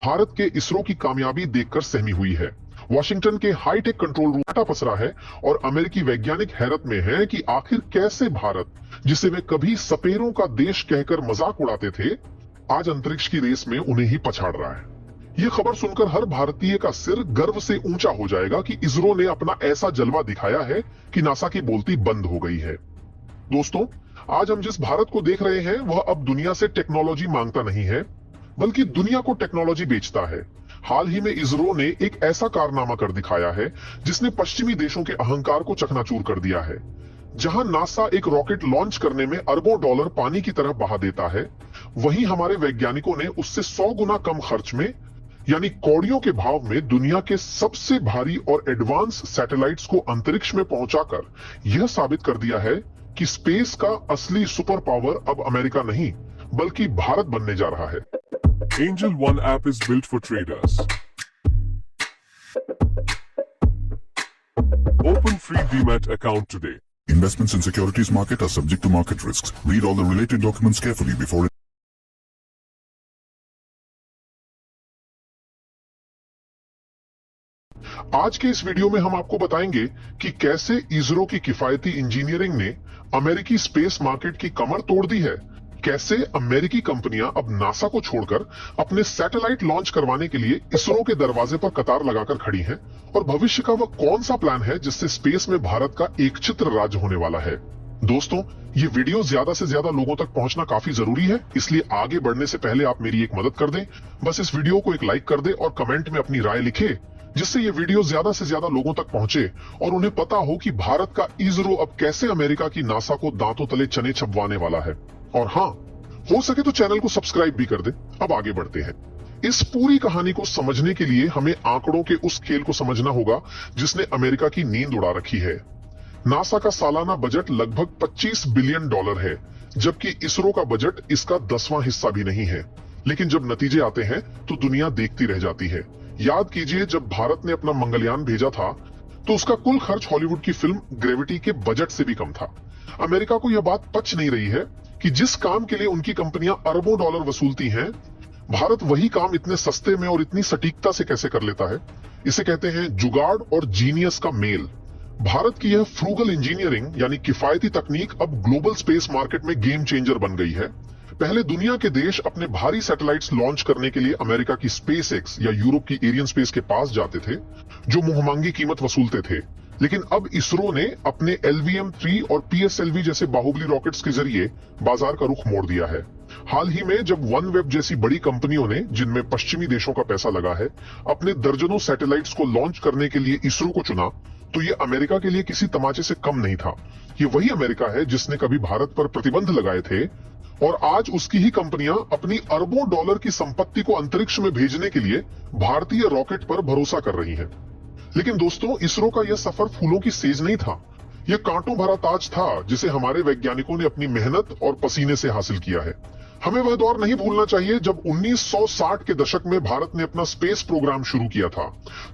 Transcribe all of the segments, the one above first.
भारत के इसरो की कामयाबी देखकर सहमी हुई है। वॉशिंगटन के हाईटेक कंट्रोल रूम आटा पसरा है और अमेरिकी वैज्ञानिक हैरत में हैं कि आखिर कैसे भारत, जिसे वे कभी सपेरों का देश कहकर मजाक उड़ाते थे, आज अंतरिक्ष की रेस में उन्हें ही पछाड़ रहा है। ये खबर सुनकर हर भारतीय का सिर गर्व से ऊंचा हो जाएगा कि इसरो ने अपना ऐसा जलवा दिखाया है कि नासा की बोलती बंद हो गई है। दोस्तों, आज हम जिस भारत को देख रहे हैं वह अब दुनिया से टेक्नोलॉजी मांगता नहीं है, बल्कि दुनिया को टेक्नोलॉजी बेचता है। हाल ही में इसरो ने एक ऐसा कारनामा कर दिखाया है जिसने पश्चिमी देशों के अहंकार को चकनाचूर कर दिया है। जहां नासा एक रॉकेट लॉन्च करने में अरबों डॉलर पानी की तरह बहा देता है, वहीं हमारे वैज्ञानिकों ने उससे 100 गुना कम खर्च में, यानी कौड़ियों के भाव में, दुनिया के सबसे भारी और एडवांस सैटेलाइट्स को अंतरिक्ष में पहुंचाकर यह साबित कर दिया है कि स्पेस का असली सुपर पावर अब अमेरिका नहीं बल्कि भारत बनने जा रहा है। Angel One app is built for traders. Open free Demat account today. Investments in securities market are subject to market risks. Read all the related documents carefully before आज के इस वीडियो में हम आपको बताएंगे कि कैसे इसरो की किफायती इंजीनियरिंग ने अमेरिकी स्पेस मार्केट की कमर तोड़ दी है, कैसे अमेरिकी कंपनियां अब नासा को छोड़कर अपने सैटेलाइट लॉन्च करवाने के लिए इसरो के दरवाजे पर कतार लगाकर खड़ी हैं, और भविष्य का वह कौन सा प्लान है जिससे स्पेस में भारत का एक चित्र राज्य होने वाला है। दोस्तों, ये वीडियो ज्यादा से ज्यादा लोगों तक पहुंचना काफी जरूरी है, इसलिए आगे बढ़ने से पहले आप मेरी एक मदद कर दें। बस इस वीडियो को एक लाइक कर दें और कमेंट में अपनी राय लिखे, जिससे ये वीडियो ज्यादा से ज्यादा लोगों तक पहुंचे और उन्हें पता हो कि भारत का इसरो अब कैसे अमेरिका की नासा को दांतों तले चने छपवाने वाला है। और हाँ, हो सके तो चैनल को सब्सक्राइब भी कर दे। अब आगे बढ़ते हैं। इस पूरी कहानी को समझने के लिए हमें आंकड़ों के उस खेल को समझना होगा जिसने अमेरिका की नींद उड़ा रखी है। नासा का सालाना बजट लगभग 25 बिलियन डॉलर है, जबकि इसरो का बजट इसका 10वां हिस्सा भी नहीं है। लेकिन जब नतीजे आते हैं तो दुनिया देखती रह जाती है। याद कीजिए, जब भारत ने अपना मंगलयान भेजा था तो उसका कुल खर्च हॉलीवुड की फिल्म ग्रेविटी के बजट से भी कम था। अमेरिका को यह बात पच नहीं रही है कि जिस काम के लिए उनकी कंपनियां अरबों डॉलर वसूलती हैं, भारत वही काम इतने सस्ते में और इतनी सटीकता से कैसे कर लेता है। इसे कहते हैं जुगाड़ और जीनियस का मेल। भारत की यह फ्रूगल इंजीनियरिंग यानी किफायती तकनीक अब ग्लोबल स्पेस मार्केट में गेम चेंजर बन गई है। पहले दुनिया के देश अपने भारी सैटेलाइट्स लॉन्च करने के लिए अमेरिका की स्पेसएक्स या यूरोप की एरियन स्पेस के पास जाते थे, जो मुंहमांगी कीमत वसूलते थे। लेकिन अब इसरो ने अपने LVM-3 और PSLV जैसे बाहुबली रॉकेट्स के जरिए बाजार का रुख मोड़ दिया है। हाल ही में जब OneWeb जैसी बड़ी कंपनियों ने, जिनमें पश्चिमी देशों का पैसा लगा है, अपने दर्जनों सैटेलाइट्स को लॉन्च करने के लिए इसरो को चुना, तो ये अमेरिका के लिए किसी तमाचे से कम नहीं था। ये वही अमेरिका है जिसने कभी भारत पर प्रतिबंध लगाए थे, और आज उसकी ही कंपनियां अपनी अरबों डॉलर की संपत्ति को अंतरिक्ष में भेजने के लिए भारतीय रॉकेट पर भरोसा कर रही है। लेकिन दोस्तों, इसरो का यह सफर फूलों की सेज नहीं था। यह कांटों भरा ताज था जिसे हमारे वैज्ञानिकों ने अपनी मेहनत और पसीने से हासिल किया है। हमें वह दौर नहीं भूलना चाहिए जब 1960 के दशक में भारत ने अपना स्पेस प्रोग्राम शुरू किया था।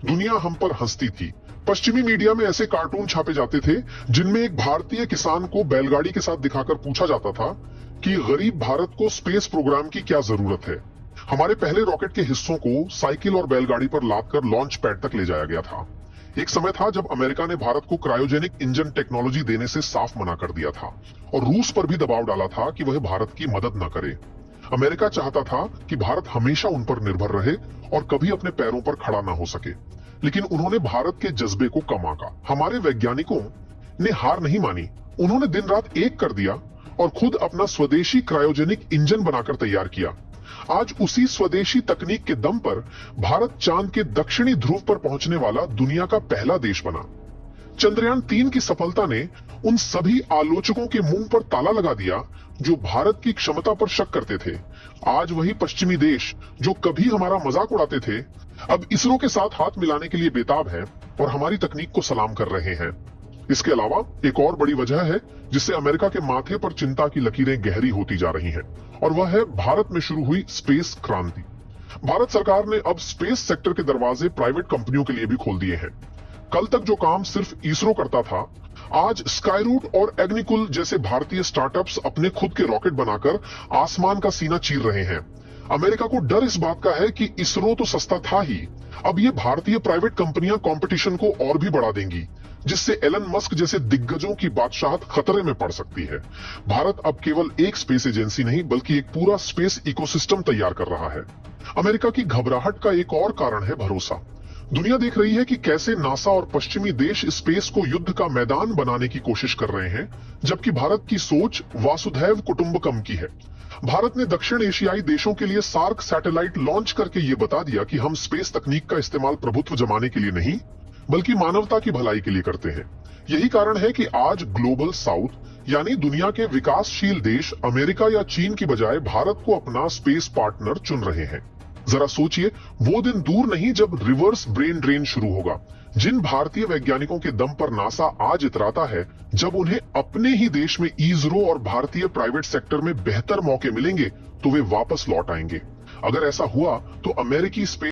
दुनिया हम पर हंसती थी। पश्चिमी मीडिया में ऐसे कार्टून छापे जाते थे जिनमें एक भारतीय किसान को बैलगाड़ी के साथ दिखाकर पूछा जाता था कि गरीब भारत को स्पेस प्रोग्राम की क्या जरूरत है। हमारे पहले रॉकेट के हिस्सों को साइकिल और बैलगाड़ी पर लादकर लॉन्च पैड तक ले जाया गया था। एक समय था जब अमेरिका ने भारत को क्रायोजेनिक इंजन टेक्नोलॉजी देने से साफ मना कर दिया था और रूस पर भी दबाव डाला था कि वह भारत की मदद न करे। अमेरिका चाहता था कि भारत हमेशा उन पर निर्भर रहे और कभी अपने पैरों पर खड़ा ना हो सके, लेकिन उन्होंने भारत के जज्बे को कम आंका। हमारे वैज्ञानिकों ने हार नहीं मानी। उन्होंने दिन रात एक कर दिया और खुद अपना स्वदेशी क्रायोजेनिक इंजन बनाकर तैयार किया। आज उसी स्वदेशी तकनीक के दम पर भारत चांद के दक्षिणी ध्रुव पर पहुंचने वाला दुनिया का पहला देश बना। चंद्रयान 3 की सफलता ने उन सभी आलोचकों के मुंह पर ताला लगा दिया जो भारत की क्षमता पर शक करते थे। आज वही पश्चिमी देश जो कभी हमारा मजाक उड़ाते थे, अब इसरो के साथ हाथ मिलाने के लिए बेताब है और हमारी तकनीक को सलाम कर रहे हैं। इसके अलावा एक और बड़ी वजह है जिससे अमेरिका के माथे पर चिंता की लकीरें गहरी होती जा रही हैं, और वह है भारत में शुरू हुई स्पेस क्रांति। भारत सरकार ने अब स्पेस सेक्टर के दरवाजे प्राइवेट कंपनियों के लिए भी खोल दिए हैं। कल तक जो काम सिर्फ इसरो करता था, आज स्काईरूट और एग्निकुल जैसे भारतीय स्टार्टअप्स अपने खुद के रॉकेट बनाकर आसमान का सीना चीर रहे हैं। अमेरिका को डर इस बात का है कि इसरो तो सस्ता था ही, अब ये भारतीय प्राइवेट कंपनियां कंपटीशन को और भी बढ़ा देंगी, जिससे एलन मस्क जैसे दिग्गजों की बादशाहत खतरे में पड़ सकती है। भारत अब केवल एक स्पेस एजेंसी नहीं बल्कि एक पूरा स्पेस इकोसिस्टम तैयार कर रहा है। अमेरिका की घबराहट का एक और कारण है भरोसा। दुनिया देख रही है कि कैसे नासा और पश्चिमी देश स्पेस को युद्ध का मैदान बनाने की कोशिश कर रहे हैं, जबकि भारत की सोच वासुधैव कुटुंबकम की है। भारत ने दक्षिण एशियाई देशों के लिए सार्क सैटेलाइट लॉन्च करके ये बता दिया कि हम स्पेस तकनीक का इस्तेमाल प्रभुत्व जमाने के लिए नहीं बल्कि मानवता की भलाई के लिए करते हैं। यही कारण है कि आज ग्लोबल साउथ यानी दुनिया के विकासशील देश अमेरिका या चीन की बजाय भारत को अपना स्पेस पार्टनर चुन रहे हैं। जरा सोचिए, वो दिन दूर नहीं जब रिवर्स ब्रेन ड्रेन शुरू होगा। जिन भारतीय वैज्ञानिकों के दम पर नासा आज इतराता है, जब उन्हें अपने ही देश में इसरो और भारतीय प्राइवेट सेक्टर में बेहतर मौके मिलेंगे तो वे वापस लौट आएंगे। अगर ऐसा हुआ तो अमेरिकी स्पेस